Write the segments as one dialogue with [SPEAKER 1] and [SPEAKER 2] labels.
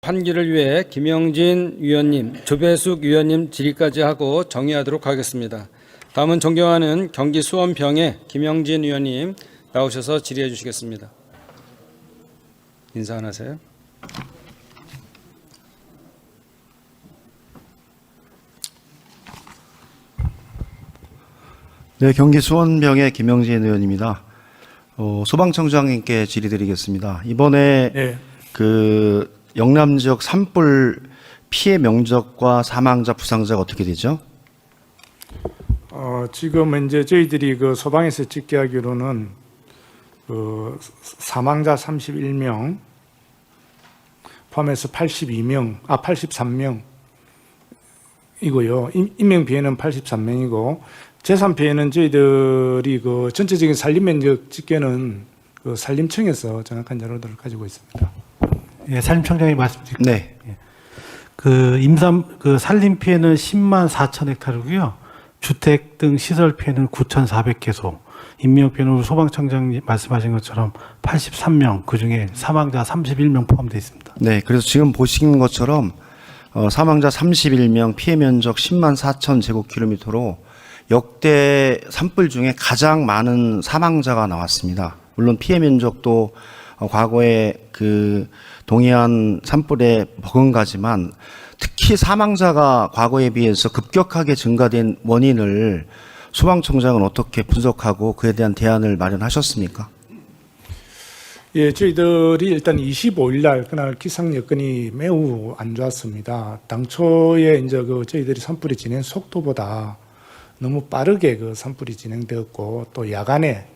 [SPEAKER 1] 판기를 위해 김영진 위원님, 조배숙 위원님 질의까지 하고 정의하도록 하겠습니다. 다음은 존경하는 경기 수원병의 김영진 위원님 나오셔서 질의해 주시겠습니다. 인사 안 하세요?
[SPEAKER 2] 네, 경기 수원병의 김영진 의원입니다. 소방청장님께 질의드리겠습니다. 이번에
[SPEAKER 3] 네.
[SPEAKER 2] 그 영남 지역 산불 피해 명적과 사망자, 부상자가 어떻게 되죠?
[SPEAKER 3] 지금 이제 저희들이 그 소방에서 집계하기로는 사망자 31명, 포함해서 83명이고요. 인명 피해는 83명이고 재산 피해는 저희들이 그 전체적인 산림 면적 집계는 그 산림청에서 정확한 자료들을 가지고 있습니다.
[SPEAKER 4] 예, 산림청장이 말씀드릴게요.
[SPEAKER 2] 네.
[SPEAKER 4] 그 산림 피해는 10만 4천 헥타르고요. 주택 등 시설 피해는 9,400개소. 인명 피해는 소방청장님 말씀하신 것처럼 83명, 그중에 사망자 31명 포함되어 있습니다.
[SPEAKER 2] 네, 그래서 지금 보신 것처럼 사망자 31명, 피해 면적 10만 4천 제곱킬로미터로 역대 산불 중에 가장 많은 사망자가 나왔습니다. 물론 피해 면적도 과거에 그 동해안 산불에 버금가지만 특히 사망자가 과거에 비해서 급격하게 증가된 원인을 소방청장은 어떻게 분석하고 그에 대한 대안을 마련하셨습니까?
[SPEAKER 3] 예, 저희들이 일단 25일 날 그날 기상 여건이 매우 안 좋았습니다. 당초에 이제 그 저희들이 산불이 진행 속도보다 너무 빠르게 그 산불이 진행되었고 또 야간에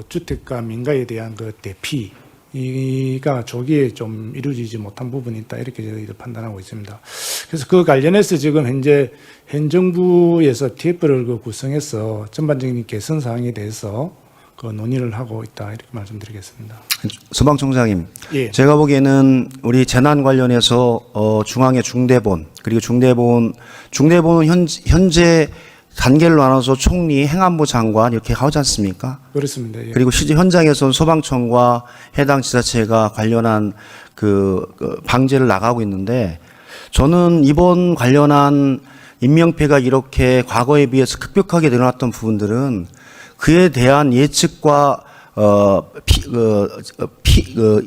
[SPEAKER 3] 주택가 민가에 대한 그 대피가 조기에 좀 이루어지지 못한 부분이 있다 이렇게 저희들 판단하고 있습니다. 그래서 그 관련해서 지금 현재 현 정부에서 TF를 그 구성해서 전반적인 개선 사항에 대해서 그 논의를 하고 있다 이렇게 말씀드리겠습니다.
[SPEAKER 2] 소방청장님,
[SPEAKER 3] 예.
[SPEAKER 2] 제가 보기에는 우리 재난 관련해서 중앙의 중대본 그리고 중대본은 현재 단계를 나눠서 총리, 행안부 장관 이렇게 하지 않습니까?
[SPEAKER 3] 그렇습니다. 예.
[SPEAKER 2] 그리고 실제 현장에서는 소방청과 해당 지자체가 관련한 그 방제를 나가고 있는데 저는 이번 관련한 인명피해가 이렇게 과거에 비해서 급격하게 늘어났던 부분들은 그에 대한 예측과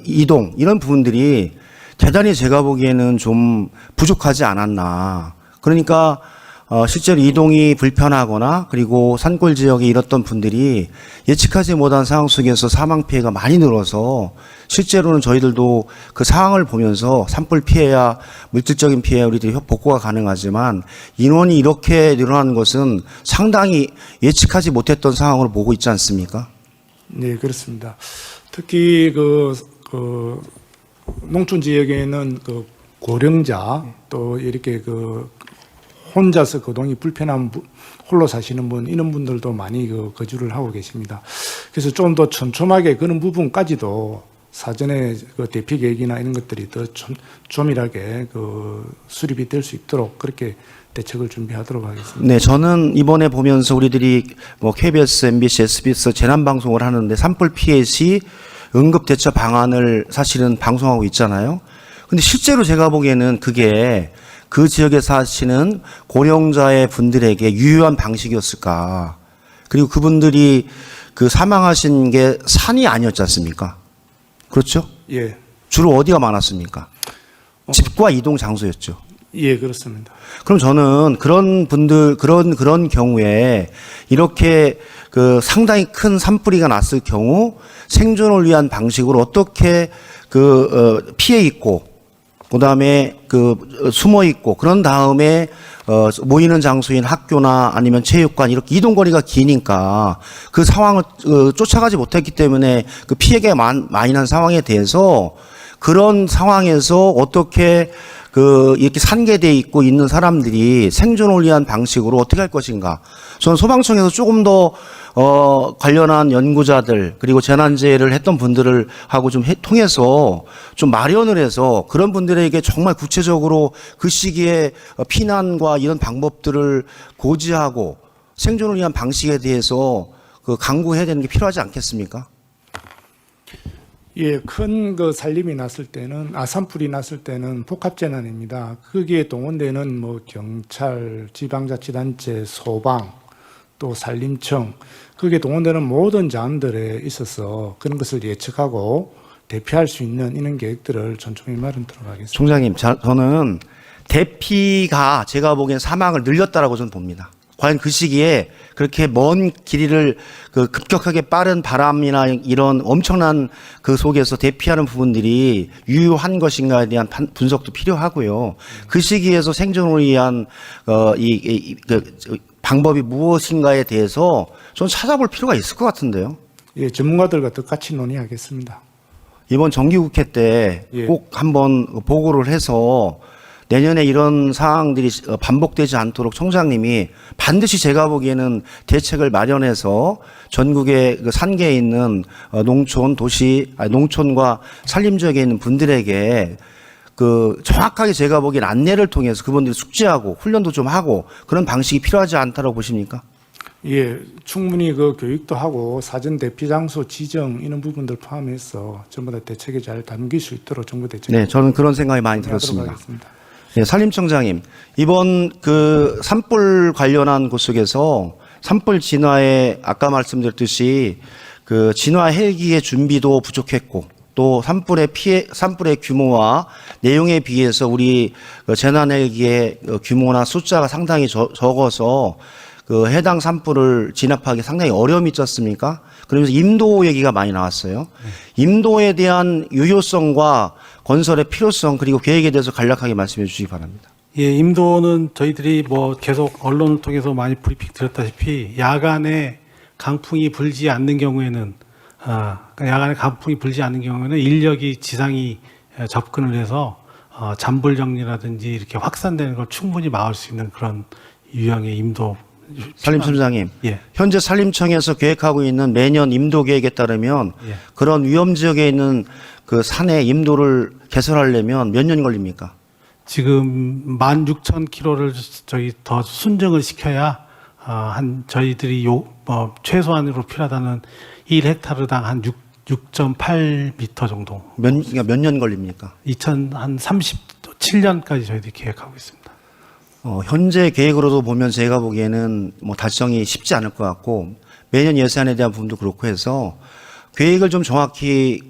[SPEAKER 2] 이동 이런 부분들이 대단히 제가 보기에는 좀 부족하지 않았나. 그러니까 실제로 이동이 불편하거나 그리고 산골 지역에 이랬던 분들이 예측하지 못한 상황 속에서 사망 피해가 많이 늘어서 실제로는 저희들도 그 상황을 보면서 산불 피해야 물질적인 피해 우리들이 복구가 가능하지만 인원이 이렇게 늘어나는 것은 상당히 예측하지 못했던 상황으로 보고 있지 않습니까?
[SPEAKER 3] 네, 그렇습니다. 특히 그 농촌 지역에는 그 고령자 또 이렇게 그 혼자서 거동이 불편한 홀로 사시는 분 이런 분들도 많이 거주를 하고 계십니다. 그래서 좀 더 촘촘하게 그런 부분까지도 사전에 그 대피 계획이나 이런 것들이 더 조밀하게 수립이 될 수 있도록 그렇게 대책을 준비하도록 하겠습니다.
[SPEAKER 2] 네, 저는 이번에 보면서 우리들이 뭐 KBS, MBC, SBS 재난 방송을 하는데 산불 피해 시 응급 대처 방안을 사실은 방송하고 있잖아요. 근데 실제로 제가 보기에는 그게 그 지역에 사시는 고령자의 분들에게 유효한 방식이었을까? 그리고 그분들이 그 사망하신 게 산이 아니었지 않습니까? 그렇죠?
[SPEAKER 3] 예.
[SPEAKER 2] 주로 어디가 많았습니까? 집과 이동 장소였죠.
[SPEAKER 3] 예, 그렇습니다.
[SPEAKER 2] 그럼 저는 그런 분들, 그런 경우에 이렇게 그 상당히 큰 산불이가 났을 경우 생존을 위한 방식으로 어떻게 피해 있고 그다음에 숨어 있고 그런 다음에 모이는 장소인 학교나 아니면 체육관 이렇게 이동 거리가 기니까 그 상황을 쫓아가지 못했기 때문에 그 피해가 많이 난 상황에 대해서 그런 상황에서 어떻게 이렇게 산계되어 있고 있는 사람들이 생존을 위한 방식으로 어떻게 할 것인가. 저는 소방청에서 조금 더 관련한 연구자들 그리고 재난재해를 했던 분들을 하고 좀 통해서 좀 마련을 해서 그런 분들에게 정말 구체적으로 그 시기에 피난과 이런 방법들을 고지하고 생존을 위한 방식에 대해서 강구해야 되는 게 필요하지 않겠습니까?
[SPEAKER 3] 예, 큰 그 산림이 났을 때는 산불이 났을 때는 복합 재난입니다. 거기에 동원되는 뭐 경찰, 지방자치단체, 소방, 또 산림청 거기에 동원되는 모든 자원들에 있어서 그런 것을 예측하고 대피할 수 있는 이런 계획들을 촘촘히 마련하도록 하겠습니다.
[SPEAKER 2] 총장님, 저는 대피가 제가 보기엔 사망을 늘렸다라고 저는 봅니다. 과연 그 시기에 그렇게 먼 길이를 그 급격하게 빠른 바람이나 이런 엄청난 그 속에서 대피하는 부분들이 유효한 것인가에 대한 분석도 필요하고요. 그 시기에서 생존을 위한 방법이 무엇인가에 대해서 좀 찾아볼 필요가 있을 것 같은데요.
[SPEAKER 3] 예, 전문가들과 더 같이 논의하겠습니다.
[SPEAKER 2] 이번 정기국회 때 꼭 한번 보고를 해서 내년에 이런 상황들이 반복되지 않도록 총장님이 반드시 제가 보기에는 대책을 마련해서 전국의 그 산계에 있는 농촌, 농촌과 산림 지역에 있는 분들에게 그 정확하게 제가 보기엔 안내를 통해서 그분들이 숙지하고 훈련도 좀 하고 그런 방식이 필요하지 않다고 보십니까?
[SPEAKER 3] 예, 충분히 그 교육도 하고 사전 대피 장소 지정 이런 부분들 포함해서 전부 다 대책에 잘 담길 수 있도록 정부 대책.
[SPEAKER 2] 네, 저는 그런 생각이 많이 들었습니다.
[SPEAKER 3] 하겠습니다.
[SPEAKER 2] 네, 산림청장님, 이번 그 산불 관련한 곳 속에서 산불 진화에 아까 말씀드렸듯이 그 진화 헬기의 준비도 부족했고 또 산불의 규모와 내용에 비해서 우리 재난 헬기의 규모나 숫자가 상당히 적어서 그 해당 산불을 진압하기 상당히 어려움이 있지 않습니까? 그러면서 임도 얘기가 많이 나왔어요. 임도에 대한 유효성과 건설의 필요성 그리고 계획에 대해서 간략하게 말씀해 주시기 바랍니다.
[SPEAKER 4] 예, 임도는 저희들이 뭐 계속 언론을 통해서 많이 브리핑 드렸다시피 야간에 강풍이 불지 않는 경우에는 야간에 강풍이 불지 않는 경우에는 인력이 지상이 접근을 해서 잔불 정리라든지 이렇게 확산되는 걸 충분히 막을 수 있는 그런 유형의 임도.
[SPEAKER 2] 산림청장님,
[SPEAKER 4] 예.
[SPEAKER 2] 현재 산림청에서 계획하고 있는 매년 임도 계획에 따르면
[SPEAKER 4] 예.
[SPEAKER 2] 그런 위험 지역에 있는 그 산의 임도를 개설하려면 몇 년 걸립니까?
[SPEAKER 4] 지금 16,000km를 저희 더 순정을 시켜야 저희들이 최소한으로 필요하다는 1헥타르당 한 6.8m 정도.
[SPEAKER 2] 그러니까 몇 년 걸립니까?
[SPEAKER 4] 2037년까지 저희들이 계획하고 있습니다.
[SPEAKER 2] 현재 계획으로도 보면 제가 보기에는 뭐 달성이 쉽지 않을 것 같고 매년 예산에 대한 부분도 그렇고 해서 계획을 좀 정확히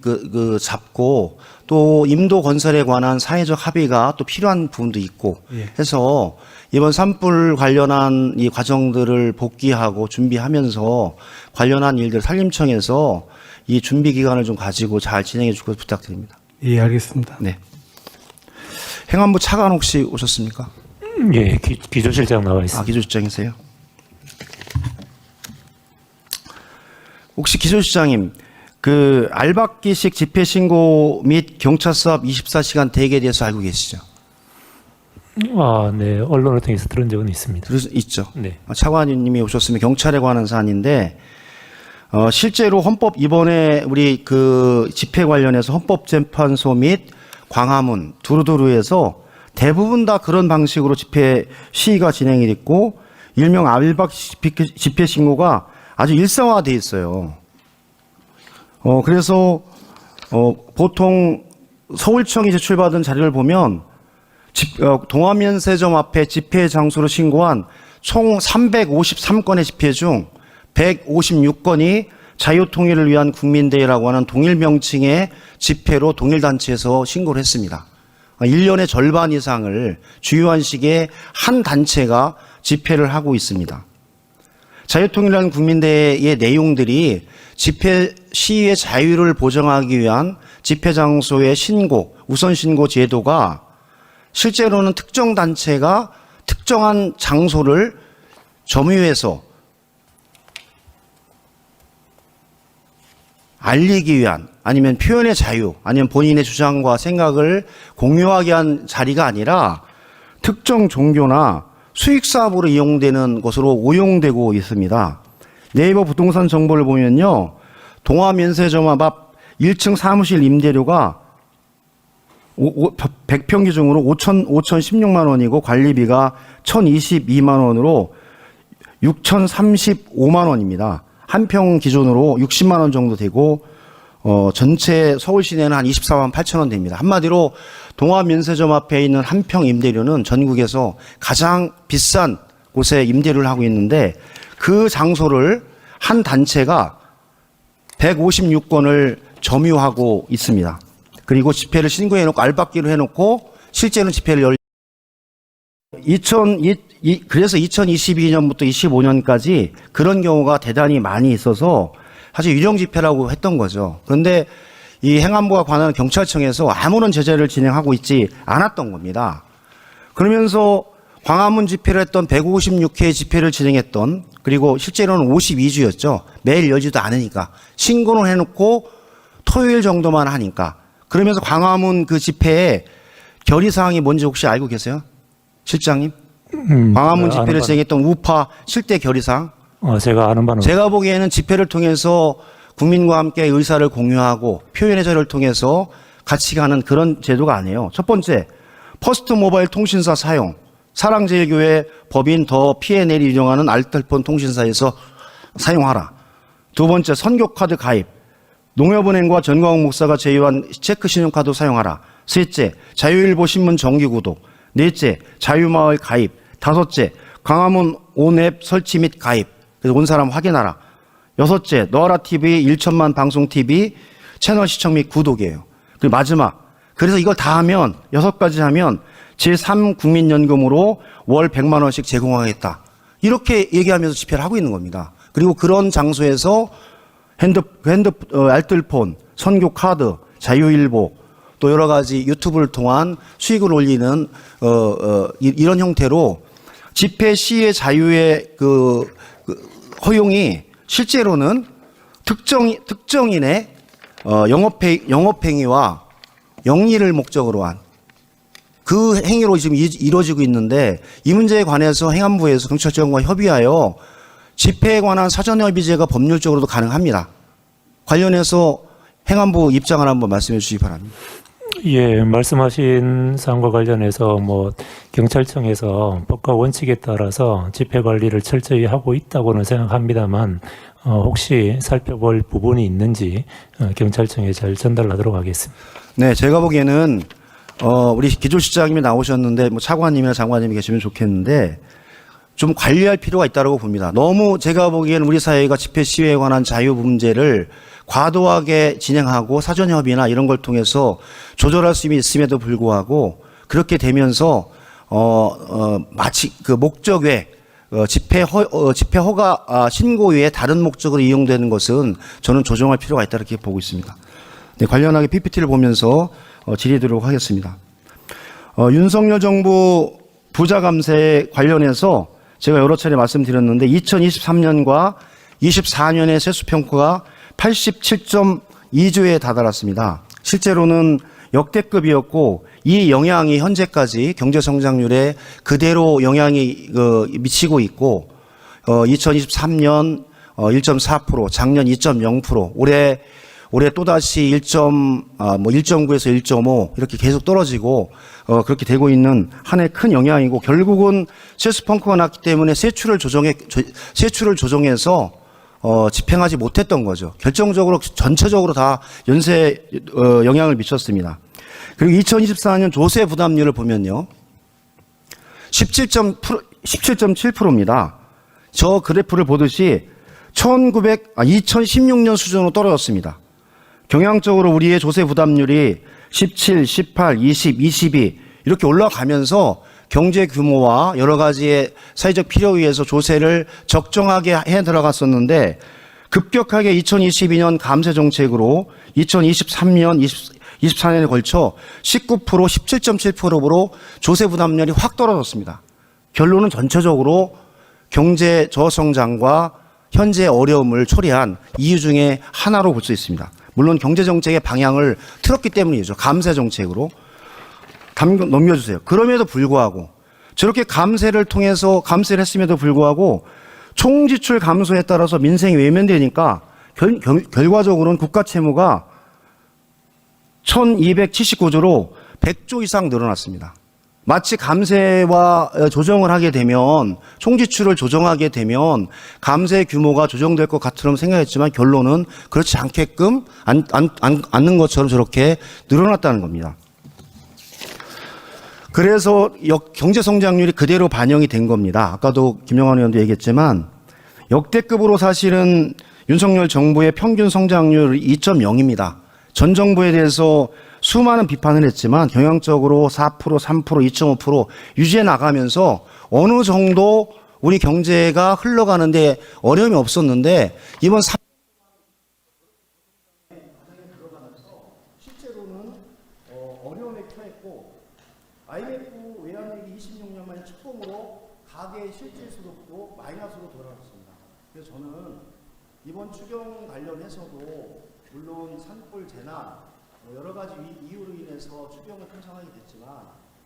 [SPEAKER 2] 잡고 또 임도 건설에 관한 사회적 합의가 또 필요한 부분도 있고 해서 이번 산불 관련한 이 과정들을 복귀하고 준비하면서 관련한 일들 산림청에서 이 준비 기간을 좀 가지고 잘 진행해 줄 것 부탁드립니다.
[SPEAKER 4] 예, 알겠습니다.
[SPEAKER 2] 네. 행안부 차관 혹시 오셨습니까?
[SPEAKER 5] 예, 기조실장 나와 있습니다.
[SPEAKER 2] 기조실장이세요? 혹시 기조실장님, 그 알박기식 집회 신고 및 경찰서 앞 24시간 대기에 대해서 알고 계시죠?
[SPEAKER 5] 네, 언론을 통해서 들은 적은 있습니다.
[SPEAKER 2] 있죠.
[SPEAKER 5] 네.
[SPEAKER 2] 차관님이 오셨으면 경찰에 관한 사안인데 실제로 이번에 우리 그 집회 관련해서 헌법재판소 및 광화문 두루두루에서 대부분 다 그런 방식으로 집회 시위가 진행이 됐고 일명 알박 집회 신고가 아주 일상화돼 있어요. 그래서 보통 서울청이 제출받은 자료를 보면 동아면세점 앞에 집회 장소로 신고한 총 353건의 집회 중 156건이 자유통일을 위한 국민대회라고 하는 동일 명칭의 집회로 동일단체에서 신고를 했습니다. 1년의 절반 이상을 주요한 시기에 한 단체가 집회를 하고 있습니다. 자유통일이라는 국민대회의 내용들이 집회 시위의 자유를 보장하기 위한 집회 장소의 우선 신고 제도가 실제로는 특정 단체가 특정한 장소를 점유해서 알리기 위한 아니면 표현의 자유 아니면 본인의 주장과 생각을 공유하기 위한 자리가 아니라 특정 종교나 수익사업으로 이용되는 것으로 오용되고 있습니다. 네이버 부동산 정보를 보면요. 동아면세점 앞 1층 사무실 임대료가 100평 기준으로 5,016만 원이고 관리비가 1,022만 원으로 6,035만 원입니다. 한 평 기준으로 60만 원 정도 되고 전체 서울 시내는 한 24만 8천 원 됩니다. 한마디로 동화면세점 앞에 있는 한 평 임대료는 전국에서 가장 비싼 곳에 임대료를 하고 있는데 그 장소를 한 단체가 156건을 점유하고 있습니다. 그리고 집회를 신고해놓고 알박기로 해놓고 실제로는 집회를 그래서 2022년부터 25년까지 그런 경우가 대단히 많이 있어서 사실 유령 집회라고 했던 거죠. 그런데 이 행안부와 관할 경찰청에서 아무런 제재를 진행하고 있지 않았던 겁니다. 그러면서 광화문 집회를 했던 156회 집회를 진행했던 그리고 실제로는 52주였죠. 매일 열지도 않으니까 신고를 해놓고 토요일 정도만 하니까 그러면서 광화문 그 집회에 결의사항이 뭔지 혹시 알고 계세요? 실장님? 광화문 집회를 진행했던 우파 실대 결의사항?
[SPEAKER 5] 제가 아는 바는
[SPEAKER 2] 제가 보기에는 집회를 통해서 국민과 함께 의사를 공유하고 표현의 자유를 통해서 같이 가는 그런 제도가 아니에요. 첫 번째, 퍼스트 모바일 통신사 사용. 사랑제일교회 법인 더 P&L이 운영하는 알뜰폰 통신사에서 사용하라. 두 번째, 선교카드 가입. 농협은행과 전광훈 목사가 제휴한 체크 신용카드 사용하라. 셋째, 자유일보 신문 정기 구독. 넷째, 자유마을 가입. 다섯째, 광화문 온앱 설치 및 가입. 그래서 온 사람 확인하라. 여섯째, 너하라 TV 1천만 방송 TV 채널 시청 및 구독이에요. 그리고 마지막, 그래서 이걸 다 하면 6가지 하면 제3국민연금으로 월 100만 원씩 제공하겠다. 이렇게 얘기하면서 집회를 하고 있는 겁니다. 그리고 그런 장소에서 알뜰폰, 선교 카드, 자유일보 또 여러 가지 유튜브를 통한 수익을 올리는 이런 형태로 집회 시의 자유의 그 허용이 실제로는 특정인의 영업행위와 영리를 목적으로 한 그 행위로 지금 이루어지고 있는데 이 문제에 관해서 행안부에서 경찰청과 협의하여 집회에 관한 사전협의제가 법률적으로도 가능합니다. 관련해서 행안부 입장을 한번 말씀해 주시기 바랍니다.
[SPEAKER 5] 예, 말씀하신 사항과 관련해서 경찰청에서 법과 원칙에 따라서 집회 관리를 철저히 하고 있다고는 생각합니다만 혹시 살펴볼 부분이 있는지 경찰청에 잘 전달하도록 하겠습니다.
[SPEAKER 2] 네, 제가 보기에는 우리 기조실장님이 나오셨는데 차관님이나 장관님이 계시면 좋겠는데 좀 관리할 필요가 있다고 봅니다. 너무 제가 보기에는 우리 사회가 집회 시위에 관한 자유 문제를 과도하게 진행하고 사전협의나 이런 걸 통해서 조절할 수 있음에도 불구하고 그렇게 되면서 마치 그 목적 외 집회 허가 신고 외에 다른 목적으로 이용되는 것은 저는 조정할 필요가 있다 이렇게 보고 있습니다. 네, 관련하게 PPT를 보면서 질의드리도록 하겠습니다. 윤석열 정부 부자 감세에 관련해서 제가 여러 차례 말씀드렸는데 2023년과 24년의 세수평가가 87.2조에 다다랐습니다. 실제로는 역대급이었고 이 영향이 현재까지 경제성장률에 그대로 영향이 미치고 있고 2023년 1.4%, 작년 2.0%, 올해 또다시 1.9에서 1.5 이렇게 계속 떨어지고 그렇게 되고 있는 한 해 큰 영향이고 결국은 세수펑크가 났기 때문에 세출을 조정해서 집행하지 못했던 거죠. 결정적으로 전체적으로 다 연쇄 영향을 미쳤습니다. 그리고 2024년 조세 부담률을 보면요. 17.7%입니다. 저 그래프를 보듯이 2016년 수준으로 떨어졌습니다. 경향적으로 우리의 조세 부담률이 17, 18, 20, 22 이렇게 올라가면서 경제 규모와 여러 가지의 사회적 필요에 의해서 조세를 적정하게 해 들어갔었는데 급격하게 2022년 감세 정책으로 2023년, 24년에 걸쳐 19%, 17.7%로 조세 부담률이 확 떨어졌습니다. 결론은 전체적으로 경제 저성장과 현재 어려움을 초래한 이유 중에 하나로 볼 수 있습니다. 물론 경제정책의 방향을 틀었기 때문이죠. 감세 정책으로. 넘겨주세요. 그럼에도 불구하고 저렇게 감세를 통해서 감세를 했음에도 불구하고 총지출 감소에 따라서 민생이 외면되니까 결과적으로는 국가 채무가 1279조로 100조 이상 늘어났습니다. 마치 감세와 조정을 하게 되면 총지출을 조정하게 되면 감세 규모가 조정될 것 같처럼 생각했지만 결론은 그렇지 않게끔 않는 것처럼 저렇게 늘어났다는 겁니다. 그래서 경제 성장률이 그대로 반영이 된 겁니다. 아까도 김영환 의원도 얘기했지만 역대급으로 사실은 윤석열 정부의 평균 성장률 2.0입니다. 전 정부에 대해서 수많은 비판을 했지만 경향적으로 4%, 3%, 2.5% 유지해 나가면서 어느 정도 우리 경제가 흘러가는데 어려움이 없었는데 이번 실제로는 어려움에 처했고 IMF 외환위기 26년 만에 처음으로 가계 실질 소득도 마이너스로 돌아왔습니다. 그래서 저는 이번 추경 관련해서도 물론 산불 재난 여러 가지 이유로 인해서 추경을 편성하게 됐지만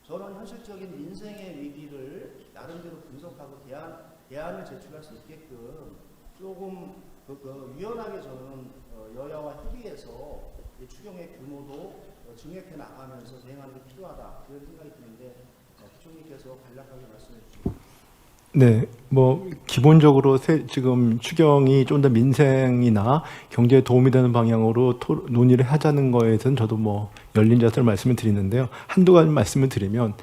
[SPEAKER 2] 저는 현실적인 민생의 위기를 나름대로 분석하고 대안을 제출할 수 있게끔 조금 유연하게 저는 여야와 협의해서 이 추경의 규모도 증액해 나가면서 대응하는 게 필요하다 그런 생각이 드는데 부총리께서 간략하게 말씀해 주시죠.
[SPEAKER 6] 네, 뭐 기본적으로 지금 추경이 좀 더 민생이나 경제에 도움이 되는 방향으로 논의를 하자는 거에 대해서는 저도 뭐 열린 자세로 말씀을 드리는데요. 한두 가지 말씀을 드리면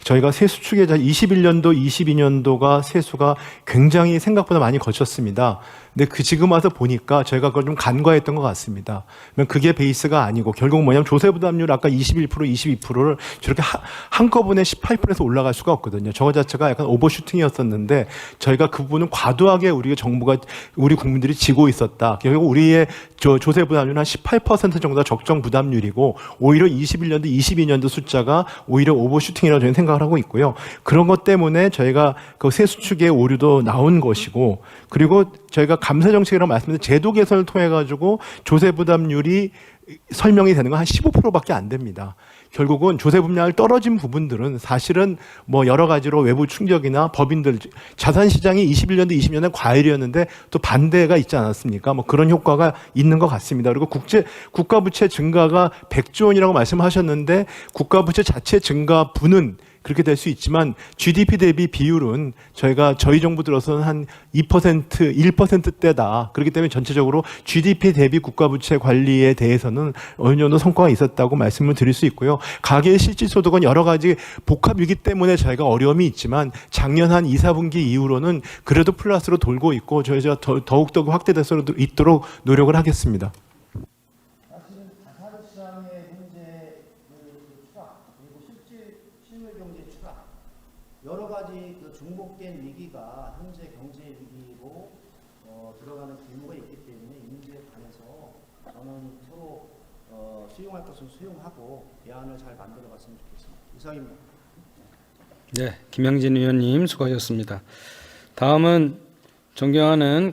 [SPEAKER 6] 저희가 세수 추계 21년도, 22년도가 세수가 굉장히 생각보다 많이 거쳤습니다. 근데 지금 와서 보니까 저희가 그걸 좀 간과했던 것 같습니다. 그게 베이스가 아니고 결국 뭐냐면 조세 부담률 아까 21%, 22%를 저렇게 한꺼번에 18%에서 올라갈 수가 없거든요. 저거 자체가 약간 오버슈팅이었었는데 저희가 그 부분은 과도하게 우리 국민들이 지고 있었다. 결국 우리의 조세 부담률은 한 18% 정도가 적정 부담률이고 오히려 21년도, 22년도 숫자가 오히려 오버슈팅이라고 저희는 생각을 하고 있고요. 그런 것 때문에 저희가 그 세수축의 오류도 나온 것이고 그리고 저희가 감세 정책이라고 말씀드린 제도 개선을 통해 가지고 조세 부담률이 설명이 되는 건 한 15%밖에 안 됩니다. 결국은 조세 분량을 떨어진 부분들은 사실은 뭐 여러 가지로 외부 충격이나 법인들 자산 시장이 21년도 20년에 과열이었는데 또 반대가 있지 않았습니까? 뭐 그런 효과가 있는 것 같습니다. 그리고 국가 부채 증가가 100조 원이라고 말씀하셨는데 국가 부채 자체 증가분은 그렇게 될 수 있지만 GDP 대비 비율은 저희 정부 들어서는 한 2%, 1%대다. 그렇기 때문에 전체적으로 GDP 대비 국가부채 관리에 대해서는 어느 정도 성과가 있었다고 말씀을 드릴 수 있고요. 가계의 실질소득은 여러 가지 복합위기 때문에 저희가 어려움이 있지만 작년 한 2, 4분기 이후로는 그래도 플러스로 돌고 있고 저희가 더욱더 확대될 수 있도록 노력을 하겠습니다.
[SPEAKER 2] 사실은 자산 시장의 현재 추락 그리고 실물 경제 추락 여러 가지 중복된 위기가 현재 경제 위기로 들어가는 규모가 있기 때문에 이 문제에 관해서 저는 서로 수용할 것은 수용하고 대안을 잘 만들어갔으면 좋겠습니다. 이상입니다.
[SPEAKER 1] 네, 김영진 의원님 수고하셨습니다. 다음은 존경하는